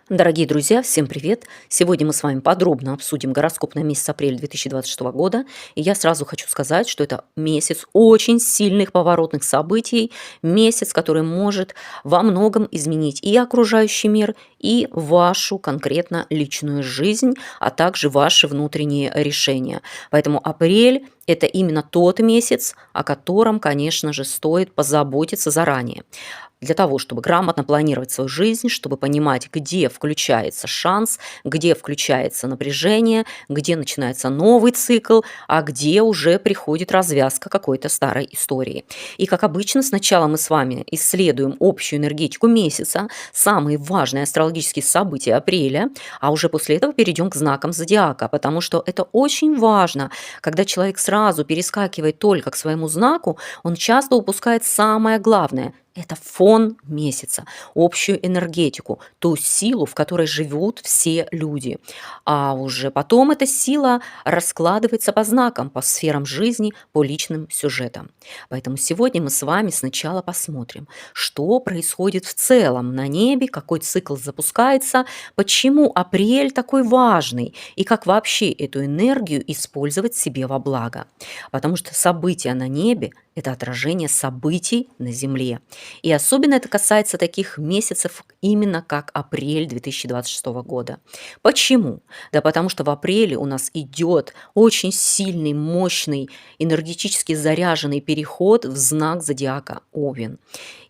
Дорогие друзья, всем привет! Сегодня мы с вами подробно обсудим гороскоп на месяц апрель 2026 года. И я сразу хочу сказать, что это месяц очень сильных поворотных событий, месяц, который может во многом изменить и окружающий мир, и вашу конкретно личную жизнь, а также ваши внутренние решения. Поэтому апрель– это именно тот месяц, о котором, конечно же, стоит позаботиться заранее. Для того, чтобы грамотно планировать свою жизнь, чтобы понимать, где включается шанс, где включается напряжение, где начинается новый цикл, а где уже приходит развязка какой-то старой истории. И, как обычно, сначала мы с вами исследуем общую энергетику месяца, самые важные астрологические события апреля, а уже после этого перейдем к знакам зодиака, потому что это очень важно. Когда человек сразу перескакивает только к своему знаку, он часто упускает самое главное – это фон месяца, общую энергетику, ту силу, в которой живут все люди. А уже потом эта сила раскладывается по знакам, по сферам жизни, по личным сюжетам. Поэтому сегодня мы с вами сначала посмотрим, что происходит в целом на небе, какой цикл запускается, почему апрель такой важный и как вообще эту энергию использовать себе во благо. Потому что события на небе– это отражение событий на Земле. И особенно это касается таких месяцев именно как апрель 2026 года. Почему? Да потому что в апреле у нас идет очень сильный, мощный, энергетически заряженный переход в знак зодиака Овен.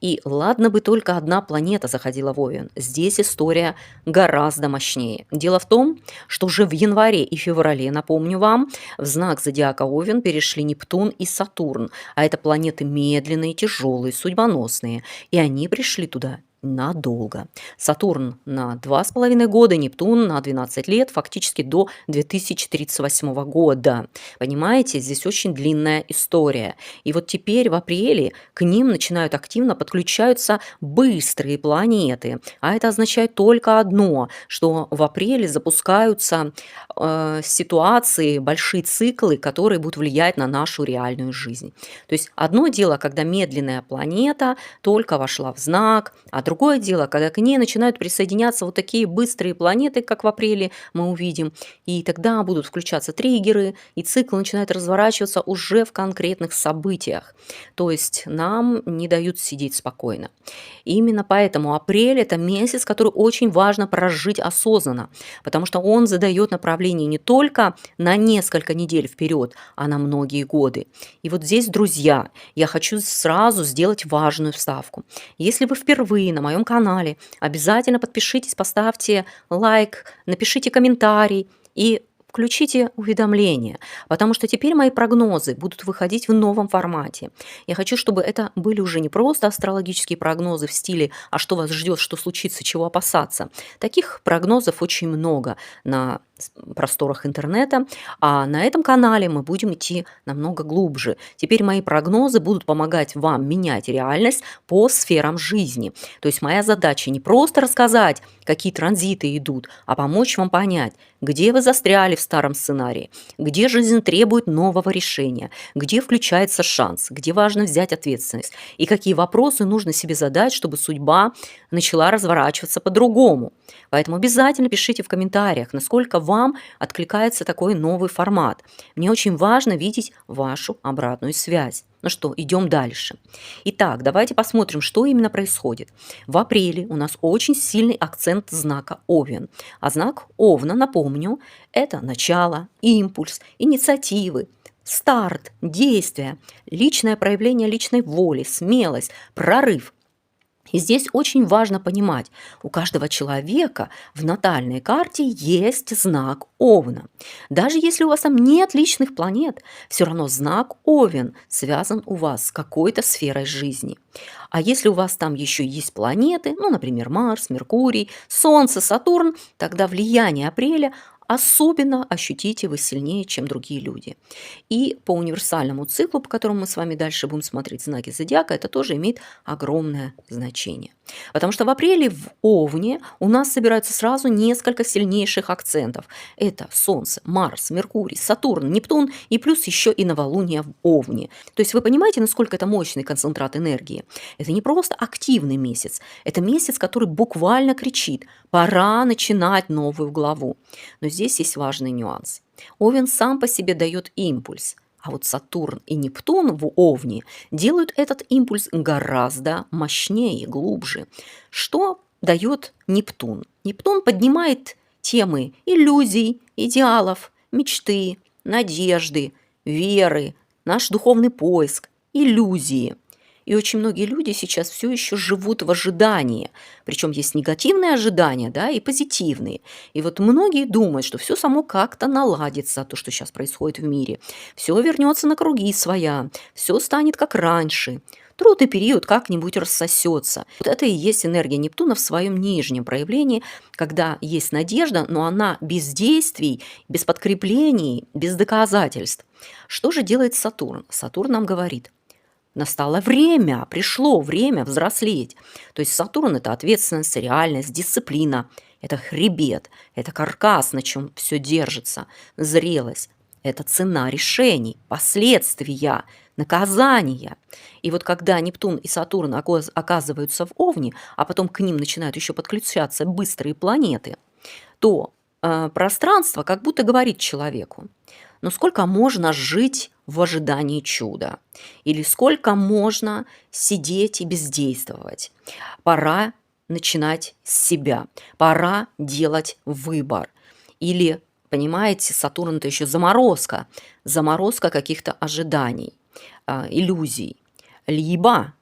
И ладно бы только одна планета заходила в Овен. Здесь история гораздо мощнее. Дело в том, что уже в январе и феврале, напомню вам, в знак зодиака Овен перешли Нептун и Сатурн. А это планеты медленные, тяжелые, судьбоносные. И они пришли туда надолго. Сатурн на 2,5 года, Нептун на 12 лет, фактически до 2038 года. Понимаете, здесь очень длинная история. И вот теперь в апреле к ним начинают активно подключаются быстрые планеты. А это означает только одно, что в апреле запускаются ситуации, большие циклы, которые будут влиять на нашу реальную жизнь. То есть одно дело, когда медленная планета только вошла в знак, а другое дело, когда к ней начинают присоединяться вот такие быстрые планеты, как в апреле мы увидим, и тогда будут включаться триггеры, и цикл начинает разворачиваться уже в конкретных событиях. То есть нам не дают сидеть спокойно. И именно поэтому апрель– это месяц, который очень важно прожить осознанно, потому что он задает направление не только на несколько недель вперед, а на многие годы. И вот здесь, друзья, я хочу сразу сделать важную вставку. Если вы впервые на моем канале, обязательно подпишитесь, поставьте лайк, напишите комментарий и включите уведомления, потому что теперь мои прогнозы будут выходить в новом формате. Я хочу, чтобы это были уже не просто астрологические прогнозы в стиле «а что вас ждет, что случится, чего опасаться?». Таких прогнозов очень много на просторах интернета, а на этом канале мы будем идти намного глубже. Теперь мои прогнозы будут помогать вам менять реальность по сферам жизни. То есть моя задача не просто рассказать, какие транзиты идут, а помочь вам понять, где вы застряли в старом сценарии, где жизнь требует нового решения, где включается шанс, где важно взять ответственность и какие вопросы нужно себе задать, чтобы судьба начала разворачиваться по-другому. Поэтому обязательно пишите в комментариях, насколько вам откликается такой новый формат. Мне очень важно видеть вашу обратную связь. Ну что, идем дальше. Итак, давайте посмотрим, что именно происходит. В апреле у нас очень сильный акцент знака Овен. А знак Овна, напомню, это начало, импульс, инициативы, старт, действие, личное проявление личной воли, смелость, прорыв. И здесь очень важно понимать, у каждого человека в натальной карте есть знак Овна. Даже если у вас там нет личных планет, все равно знак Овен связан у вас с какой-то сферой жизни. А если у вас там еще есть планеты, ну, например, Марс, Меркурий, Солнце, Сатурн, тогда влияние апреля особенно ощутите вы сильнее, чем другие люди. И по универсальному циклу, по которому мы с вами дальше будем смотреть знаки зодиака, это тоже имеет огромное значение. Потому что в апреле в Овне у нас собираются сразу несколько сильнейших акцентов. Это Солнце, Марс, Меркурий, Сатурн, Нептун и плюс еще и новолуние в Овне. То есть вы понимаете, насколько это мощный концентрат энергии? Это не просто активный месяц, это месяц, который буквально кричит: пора начинать новую главу. Но здесь есть важный нюанс. Овен сам по себе дает импульс, а вот Сатурн и Нептун в Овне делают этот импульс гораздо мощнее, глубже. Что дает Нептун? Нептун поднимает темы иллюзий, идеалов, мечты, надежды, веры, наш духовный поиск, иллюзии. И очень многие люди сейчас все еще живут в ожидании. Причем есть негативные ожидания, да, и позитивные. И вот многие думают, что все само как-то наладится, то, что сейчас происходит в мире. Все вернется на круги своя, все станет как раньше. Трудный период как-нибудь рассосется. Вот это и есть энергия Нептуна в своем нижнем проявлении, когда есть надежда, но она без действий, без подкреплений, без доказательств. Что же делает Сатурн? Сатурн нам говорит: настало время, пришло время взрослеть. То есть Сатурн – это ответственность, реальность, дисциплина, это хребет, это каркас, на чем все держится, зрелость, это цена решений, последствия, наказания. И вот когда Нептун и Сатурн оказываются в Овне, а потом к ним начинают еще подключаться быстрые планеты, то пространство как будто говорит человеку: ну сколько можно жить в ожидании чуда? Или сколько можно сидеть и бездействовать? Пора начинать с себя, пора делать выбор. Или, понимаете, Сатурн – это еще заморозка, заморозка каких-то ожиданий, иллюзий. Либо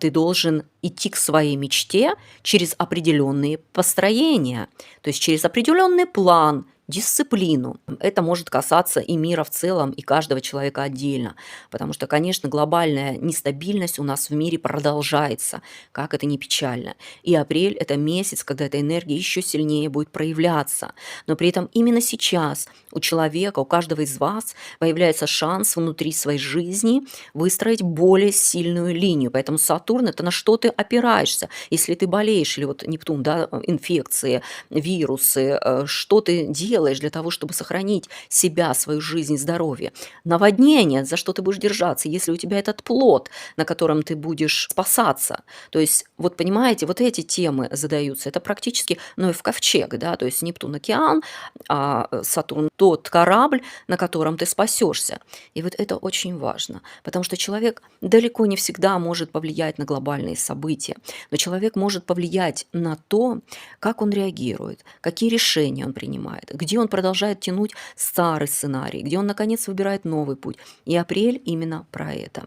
ты должен идти к своей мечте через определенные построения, то есть через определенный план, дисциплину. Это может касаться и мира в целом, и каждого человека отдельно. Потому что, конечно, глобальная нестабильность у нас в мире продолжается, как это ни печально. И апрель – это месяц, когда эта энергия еще сильнее будет проявляться. Но при этом именно сейчас у человека, у каждого из вас появляется шанс внутри своей жизни выстроить более сильную линию. Поэтому Сатурн – это на что ты опираешься. Если ты болеешь, или вот Нептун, да, инфекции, вирусы, что ты делаешь для того, чтобы сохранить себя, свою жизнь, здоровье. Наводнение, за что ты будешь держаться, если у тебя этот плод, на котором ты будешь спасаться. То есть, вот понимаете, вот эти темы задаются. Это практически, ну и в ковчег, да, то есть Нептун – океан, а Сатурн – тот корабль, на котором ты спасешься. И вот это очень важно, потому что человек далеко не всегда может повлиять на глобальные события, но человек может повлиять на то, как он реагирует, какие решения он принимает, где он продолжает тянуть старый сценарий, где он, наконец, выбирает новый путь. И апрель именно про это.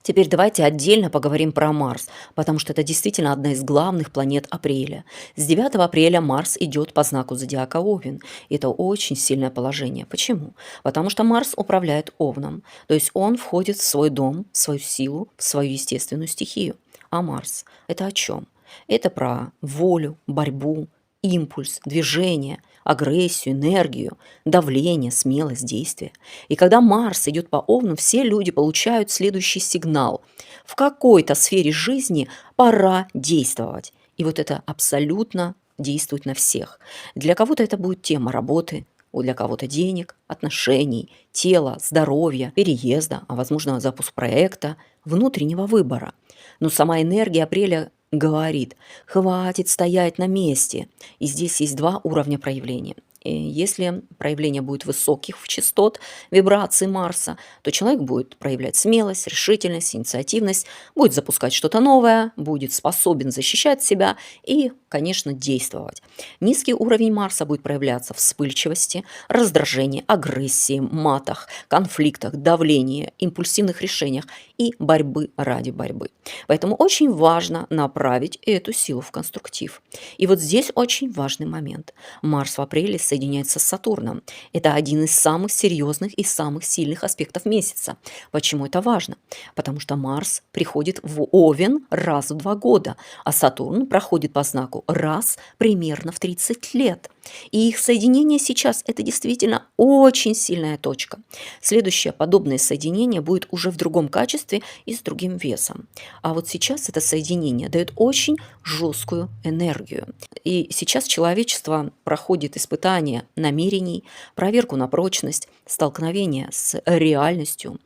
Теперь давайте отдельно поговорим про Марс, потому что это действительно одна из главных планет апреля. С 9 апреля Марс идет по знаку зодиака Овен. Это очень сильное положение. Почему? Потому что Марс управляет Овном, то есть он входит в свой дом, в свою силу, в свою естественную стихию. А Марс – это о чем? Это про волю, борьбу, импульс, движение, агрессию, энергию, давление, смелость, действие. И когда Марс идет по Овну, все люди получают следующий сигнал. В какой-то сфере жизни пора действовать. И вот это абсолютно действует на всех. Для кого-то это будет тема работы, для кого-то денег, отношений, тела, здоровья, переезда, а возможно запуск проекта, внутреннего выбора. Но сама энергия апреля говорит: хватит стоять на месте. И здесь есть два уровня проявления. И если проявление будет высоких частот вибраций Марса, то человек будет проявлять смелость, решительность, инициативность, будет запускать что-то новое, будет способен защищать себя и, конечно, действовать. Низкий уровень Марса будет проявляться в вспыльчивости, раздражении, агрессии, матах, конфликтах, давлении, импульсивных решениях и борьбы ради борьбы. Поэтому очень важно направить эту силу в конструктив. И вот здесь очень важный момент. Марс в апреле соединяется с Сатурном. Это один из самых серьезных и самых сильных аспектов месяца. Почему это важно? Потому что Марс приходит в Овен раз в 2 года, а Сатурн проходит по знаку раз примерно в 30 лет. И их соединение сейчас– это действительно очень сильная точка. Следующее подобное соединение будет уже в другом качестве и с другим весом. А вот сейчас это соединение дает очень жесткую энергию. И сейчас человечество проходит испытание намерений, проверку на прочность, столкновение с реальностью,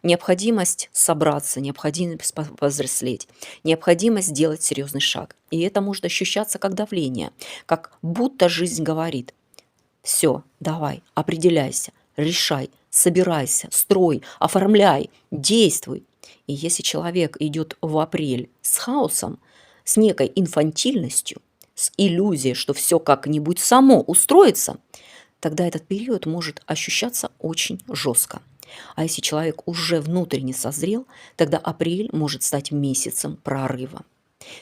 необходимость собраться, необходимость повзрослеть, необходимость сделать серьезный шаг. И это может ощущаться как давление, как будто жизнь говорит: все, давай, определяйся, решай, собирайся, строй, оформляй, действуй. И если человек идет в апрель с хаосом, с некой инфантильностью, с иллюзией, что все как-нибудь само устроится, тогда этот период может ощущаться очень жестко. А если человек уже внутренне созрел, тогда апрель может стать месяцем прорыва.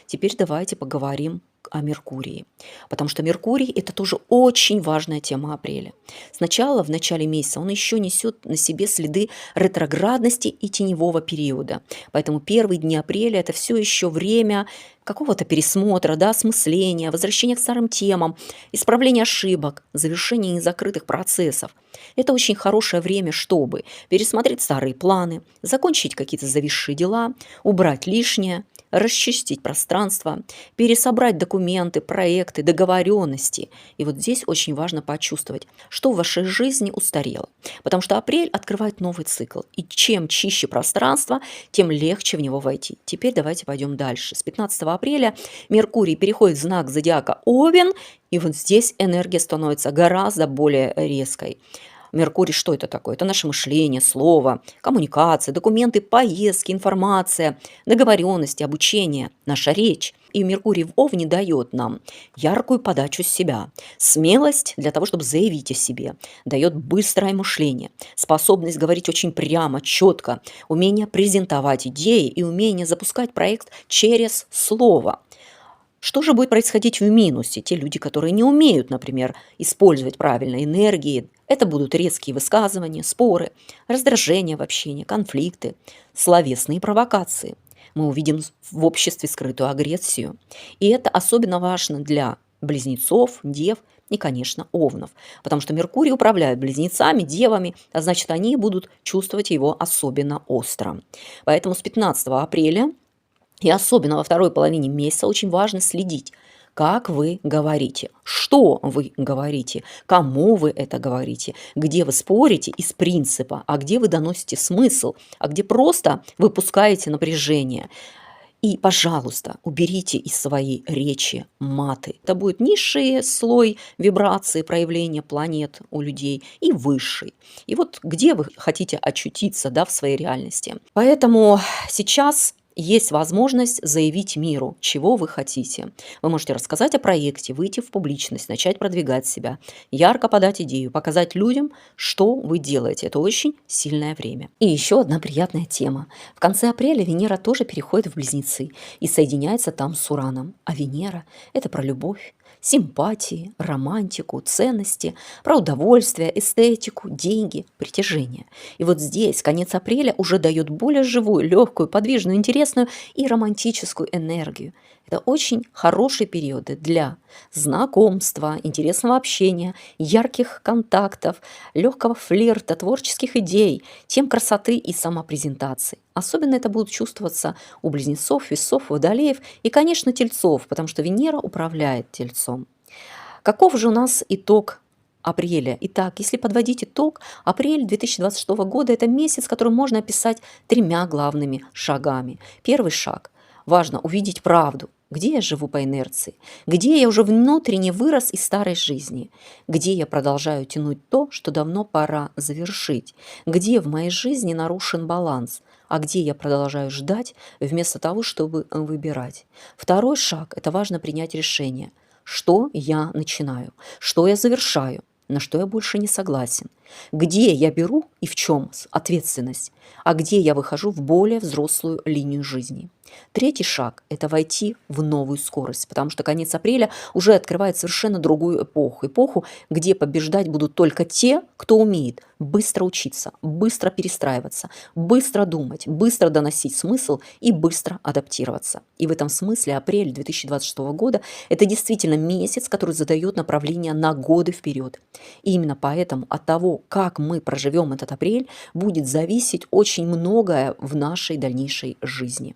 Теперь давайте поговорим о Меркурии, потому что Меркурий– это тоже очень важная тема апреля. Сначала, в начале месяца, он еще несет на себе следы ретроградности и теневого периода. Поэтому первые дни апреля– это все еще время какого-то пересмотра, да, осмысления, возвращения к старым темам, исправления ошибок, завершения незакрытых процессов. Это очень хорошее время, чтобы пересмотреть старые планы, закончить какие-то зависшие дела, убрать лишнее, расчистить пространство, пересобрать документы, проекты, договоренности. И вот здесь очень важно почувствовать, что в вашей жизни устарело. Потому что апрель открывает новый цикл. И чем чище пространство, тем легче в него войти. Теперь давайте пойдем дальше. С 15 апреля Меркурий переходит в знак зодиака Овен, и вот здесь энергия становится гораздо более резкой. Меркурий, что это такое? Это наше мышление, слово, коммуникация, документы, поездки, информация, договоренности, обучение, наша речь. И Меркурий в Овне дает нам яркую подачу себя, смелость для того, чтобы заявить о себе, дает быстрое мышление, способность говорить очень прямо, четко, умение презентовать идеи и умение запускать проект через слово. Что же будет происходить в минусе? Те люди, которые не умеют, например, использовать правильно энергии, это будут резкие высказывания, споры, раздражение в общении, конфликты, словесные провокации. Мы увидим в обществе скрытую агрессию. И это особенно важно для близнецов, дев и, конечно, овнов. Потому что Меркурий управляет близнецами, девами, а значит, они будут чувствовать его особенно остро. Поэтому с 15 апреля и особенно во второй половине месяца очень важно следить, как вы говорите, что вы говорите, кому вы это говорите, где вы спорите из принципа, а где вы доносите смысл, а где просто выпускаете напряжение. И, пожалуйста, уберите из своей речи маты. Это будет низший слой вибрации, проявления планет у людей и высший. И вот где вы хотите очутиться, да, в своей реальности. Поэтому сейчас есть возможность заявить миру, чего вы хотите. Вы можете рассказать о проекте, выйти в публичность, начать продвигать себя, ярко подать идею, показать людям, что вы делаете. Это очень сильное время. И еще одна приятная тема. В конце апреля Венера тоже переходит в Близнецы и соединяется там с Ураном. А Венера– это про любовь, симпатии, романтику, ценности, про удовольствие, эстетику, деньги, притяжение. И вот здесь конец апреля уже дает более живую, легкую, подвижную, интересную и романтическую энергию. Это очень хорошие периоды для знакомства, интересного общения, ярких контактов, легкого флирта, творческих идей, тем красоты и самопрезентации. Особенно это будет чувствоваться у близнецов, весов, водолеев и, конечно, тельцов, потому что Венера управляет тельцом. Каков же у нас итог апреля? Итак, если подводить итог, апрель 2026 года– это месяц, который можно описать тремя главными шагами. Первый шаг – важно увидеть правду. Где я живу по инерции? Где я уже внутренне вырос из старой жизни? Где я продолжаю тянуть то, что давно пора завершить? Где в моей жизни нарушен баланс? А где я продолжаю ждать вместо того, чтобы выбирать? Второй шаг– это важно принять решение. Что я начинаю? Что я завершаю? На что я больше не согласен? Где я беру и в чем ответственность? А где я выхожу в более взрослую линию жизни? Третий шаг– это войти в новую скорость, потому что конец апреля уже открывает совершенно другую эпоху. Эпоху, где побеждать будут только те, кто умеет быстро учиться, быстро перестраиваться, быстро думать, быстро доносить смысл и быстро адаптироваться. И в этом смысле апрель 2026 года– это действительно месяц, который задает направление на годы вперед. И именно поэтому от того, как мы проживем этот апрель, будет зависеть очень многое в нашей дальнейшей жизни.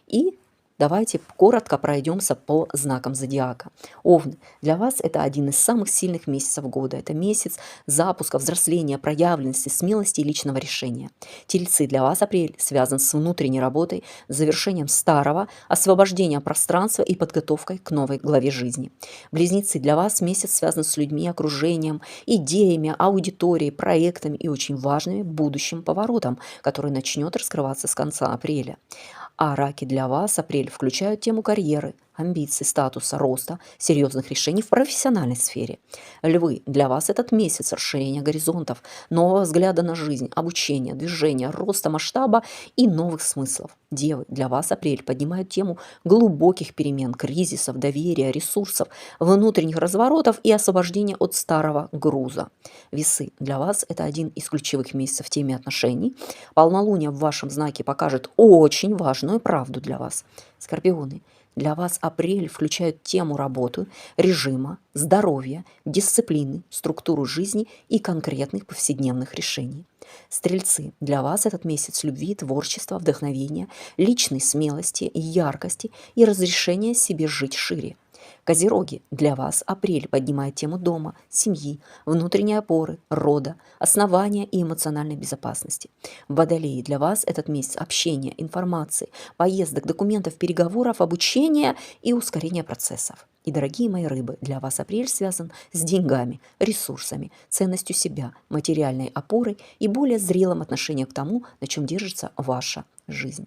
И давайте коротко пройдемся по знакам зодиака. Овны, для вас это один из самых сильных месяцев года. Это месяц запуска, взросления, проявленности, смелости и личного решения. Тельцы, для вас апрель связан с внутренней работой, завершением старого, освобождением пространства и подготовкой к новой главе жизни. Близнецы, для вас месяц связан с людьми, окружением, идеями, аудиторией, проектами и очень важными будущим поворотом, который начнет раскрываться с конца апреля. А раки, для вас апрель включают тему карьеры, амбиций, статуса, роста, серьезных решений в профессиональной сфере. Львы, для вас этот месяц расширения горизонтов, нового взгляда на жизнь, обучения, движения, роста масштаба и новых смыслов. Девы, для вас апрель поднимает тему глубоких перемен, кризисов, доверия, ресурсов, внутренних разворотов и освобождения от старого груза. Весы, для вас это один из ключевых месяцев в теме отношений. Полнолуние в вашем знаке покажет очень важную правду для вас. Скорпионы, для вас апрель включает тему работы, режима, здоровья, дисциплины, структуру жизни и конкретных повседневных решений. Стрельцы, для вас этот месяц любви, творчества, вдохновения, личной смелости, яркости и разрешения себе жить шире. Козероги, для вас апрель поднимает тему дома, семьи, внутренней опоры, рода, основания и эмоциональной безопасности. Водолеи, для вас этот месяц общения, информации, поездок, документов, переговоров, обучения и ускорения процессов. И, дорогие мои рыбы, для вас апрель связан с деньгами, ресурсами, ценностью себя, материальной опорой и более зрелым отношением к тому, на чем держится ваша жизнь.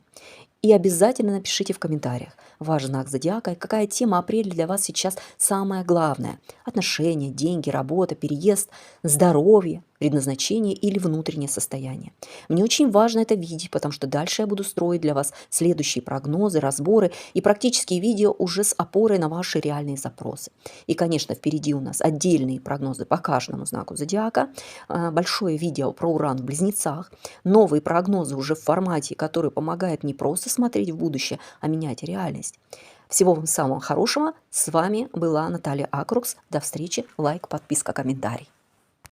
И обязательно напишите в комментариях ваш знак зодиака и какая тема апреля для вас сейчас самая главная. Отношения, деньги, работа, переезд, здоровье, предназначение или внутреннее состояние. Мне очень важно это видеть, потому что дальше я буду строить для вас следующие прогнозы, разборы и практические видео уже с опорой на ваши реальные запросы. И, конечно, впереди у нас отдельные прогнозы по каждому знаку зодиака, большое видео про Уран в Близнецах, новые прогнозы уже в формате, который помогает не просто смотреть в будущее, а менять реальность. Всего вам самого хорошего. С вами была Наталья Акрукс. До встречи. Лайк, подписка, комментарий.